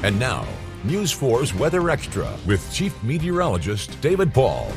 And now, News 4's Weather Extra with Chief Meteorologist David Paul.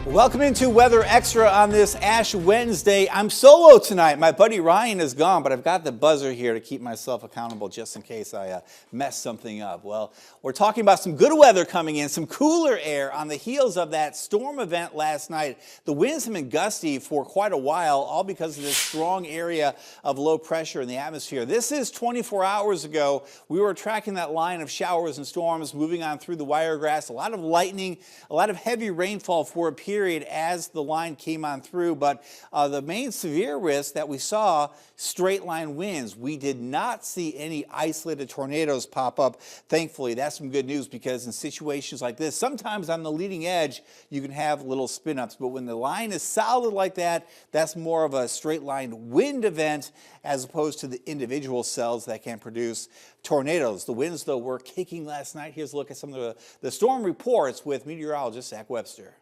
Welcome into Weather Extra on this Ash Wednesday. I'm solo tonight. My buddy Ryan is gone, but I've got the buzzer here to keep myself accountable just in case I mess something up. Well, we're talking about some good weather coming in, some cooler air on the heels of that storm event last night. The winds have been gusty for quite a while, all because of this strong area of low pressure in the atmosphere. This is 24 hours ago. We were tracking that line of showers and storms moving on through the wiregrass. A lot of lightning, a lot of heavy rainfall for a period as the line came on through, but the main severe risk that we saw, straight line winds. We did not see any isolated tornadoes pop up. Thankfully, that's some good news, because in situations like this, sometimes on the leading edge, you can have little spin ups, but when the line is solid like that, that's more of a straight line wind event as opposed to the individual cells that can produce tornadoes. The winds, though, were kicking last night. Here's a look at some of the storm reports with meteorologist Zach Webster.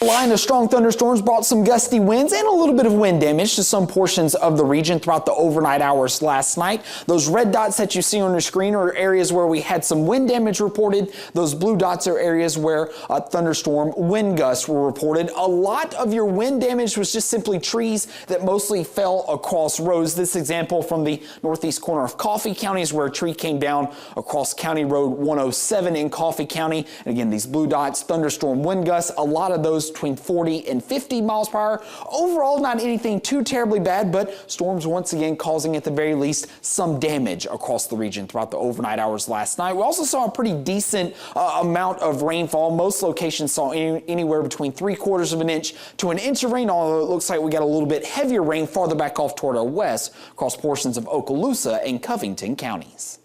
A line of strong thunderstorms brought some gusty winds and a little bit of wind damage to some portions of the region throughout the overnight hours last night. Those red dots that you see on your screen are areas where we had some wind damage reported. Those blue dots are areas where thunderstorm wind gusts were reported. A lot of your wind damage was just simply trees that mostly fell across roads. This example from the northeast corner of Coffee County is where a tree came down across County Road 107 in Coffee County. And again, these blue dots, thunderstorm wind gusts, a lot of those between 40 and 50 miles per hour. Overall, not anything too terribly bad, but storms once again causing at the very least some damage across the region throughout the overnight hours last night. We also saw a pretty decent amount of rainfall. Most locations saw anywhere between 3/4 of an inch to an inch of rain, although it looks like we got a little bit heavier rain farther back off toward our west across portions of Okaloosa and Covington counties.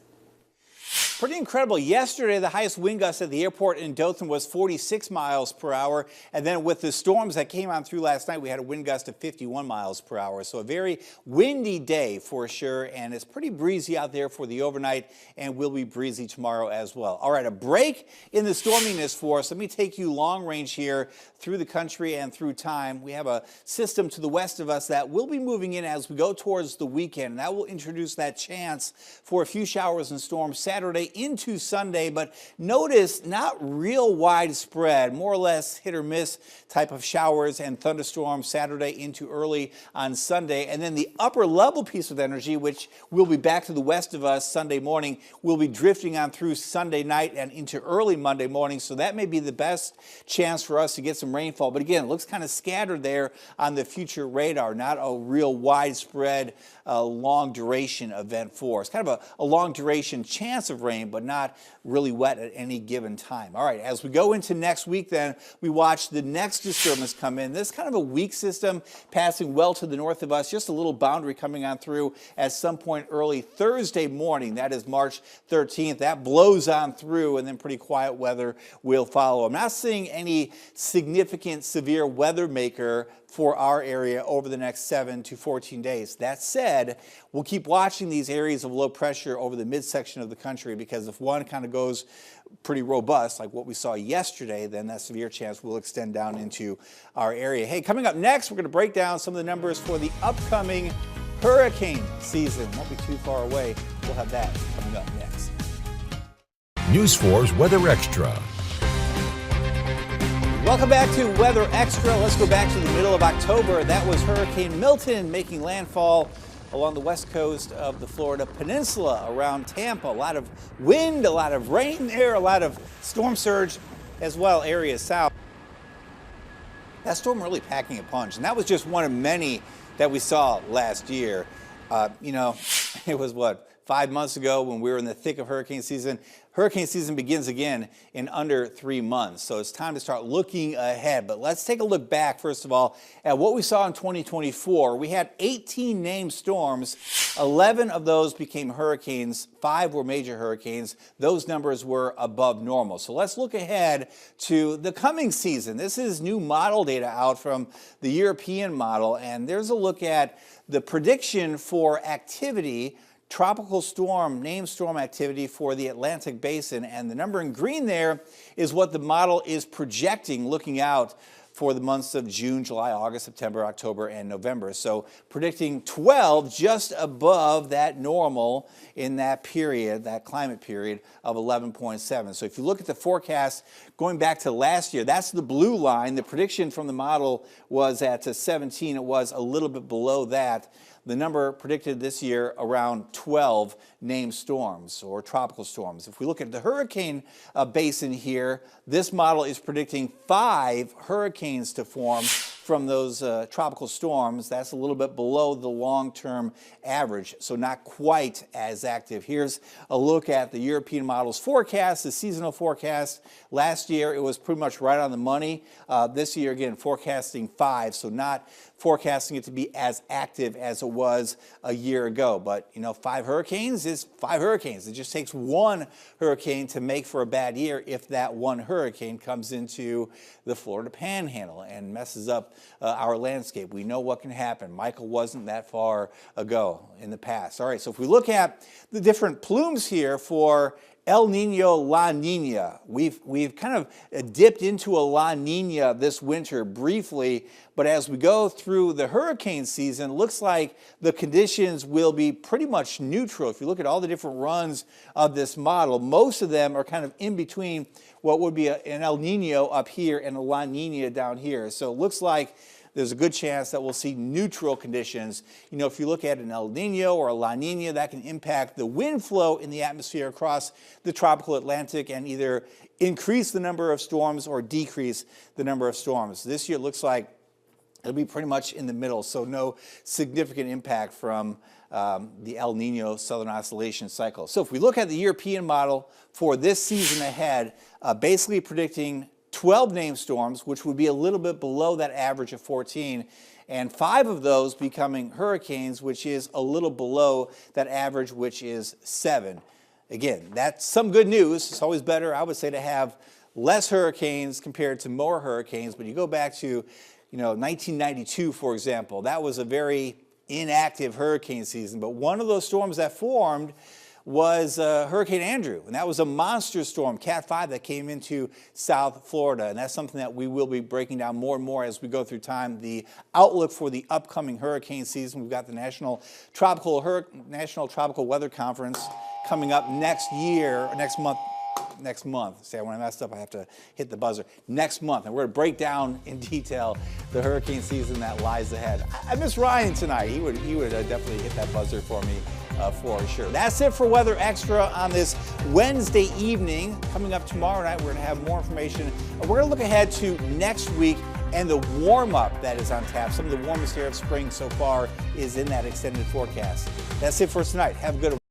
Pretty incredible. Yesterday, the highest wind gust at the airport in Dothan was 46 miles per hour. And then with the storms that came on through last night, we had a wind gust of 51 miles per hour. So a very windy day for sure. And it's pretty breezy out there for the overnight, and will be breezy tomorrow as well. All right, a break in the storminess for us. Let me take you long range here through the country and through time. We have a system to the west of us that will be moving in as we go towards the weekend. And that will introduce that chance for a few showers and storms Saturday into Sunday, but notice not real widespread, more or less hit or miss type of showers and thunderstorms Saturday into early on Sunday. And then the upper level piece of energy, which will be back to the west of us Sunday morning, will be drifting on through Sunday night and into early Monday morning. So that may be the best chance for us to get some rainfall. But again, it looks kind of scattered there on the future radar, not a real widespread long duration event for us. Kind of a long duration chance of rain, but not really wet at any given time. All right, as we go into next week, then we watch the next disturbance come in. This kind of a weak system passing well to the north of us, just a little boundary coming on through at some point early Thursday morning. That is March 13th. That blows on through, and then pretty quiet weather will follow. I'm not seeing any significant severe weather maker for our area over the next 7 to 14 days. That said, we'll keep watching these areas of low pressure over the midsection of the country, because if one kind of goes pretty robust, like what we saw yesterday, then that severe chance will extend down into our area. Hey, coming up next, we're going to break down some of the numbers for the upcoming hurricane season. Won't be too far away. We'll have that coming up next. News 4's Weather Extra. Welcome back to Weather Extra. Let's go back to the middle of October. That was Hurricane Milton making landfall along the west coast of the Florida Peninsula around Tampa. A lot of wind, a lot of rain there, a lot of storm surge as well, areas south. That storm really packing a punch, and that was just one of many that we saw last year. It was 5 months ago when we were in the thick of hurricane season. Hurricane season begins again in under 3 months, so it's time to start looking ahead. But let's take a look back, first of all, at what we saw in 2024. We had 18 named storms. 11 of those became hurricanes. 5 were major hurricanes. Those numbers were above normal. So let's look ahead to the coming season. This is new model data out from the European model, and there's a look at the prediction for activity, tropical storm, named storm activity for the Atlantic Basin, and the number in green there is what the model is projecting looking out for the months of June, July, August, September, October, and November. So predicting 12 just above that normal in that period, that climate period of 11.7. So if you look at the forecast going back to last year, that's the blue line. The prediction from the model was at 17. It was a little bit below that. The number predicted this year around 12 named storms or tropical storms. If we look at the hurricane basin here, this model is predicting 5 hurricanes to form from those tropical storms. That's a little bit below the long-term average, so not quite as active. Here's a look at the European model's forecast, the seasonal forecast. Last year, it was pretty much right on the money. This year, again, forecasting 5, so not forecasting it to be as active as it was a year ago. But, you know, 5 hurricanes is 5 hurricanes. It just takes one hurricane to make for a bad year if that one hurricane comes into the Florida Panhandle and messes up our landscape. We know what can happen. Michael wasn't that far ago in the past. All right, so if we look at the plumes here for El Nino, La Nina. We've kind of dipped into a La Nina this winter briefly, but as we go through the hurricane season, it looks like the conditions will be pretty much neutral. If you look at all the different runs of this model, most of them are kind of in between what would be an El Nino up here and a La Nina down here. So it looks like there's a good chance that we'll see neutral conditions. You know, if you look at an El Nino or a La Nina, that can impact the wind flow in the atmosphere across the tropical Atlantic and either increase the number of storms or decrease the number of storms. This year it looks like it'll be pretty much in the middle, so no significant impact from the El Nino Southern Oscillation cycle. So if we look at the European model for this season ahead, basically predicting 12 named storms, which would be a little bit below that average of 14, and 5 of those becoming hurricanes, which is a little below that average, which is 7. Again, that's some good news. It's always better, I would say, to have less hurricanes compared to more hurricanes, but you go back to, you know, 1992, for example, that was a very inactive hurricane season, but one of those storms that formed was Hurricane Andrew, and that was a monster storm, Cat 5, that came into South Florida, and that's something that we will be breaking down more and more as we go through time. The outlook for the upcoming hurricane season, we've got the National Tropical Weather Conference coming up next month. See, when I messed up, I have to hit the buzzer. Next month, and we're going to break down in detail the hurricane season that lies ahead. I miss Ryan tonight. He would definitely hit that buzzer for me for sure. That's it for Weather Extra on this Wednesday evening. Coming up tomorrow night, we're going to have more information. We're going to look ahead to next week and the warm-up that is on tap. Some of the warmest air of spring so far is in that extended forecast. That's it for us tonight. Have a good one.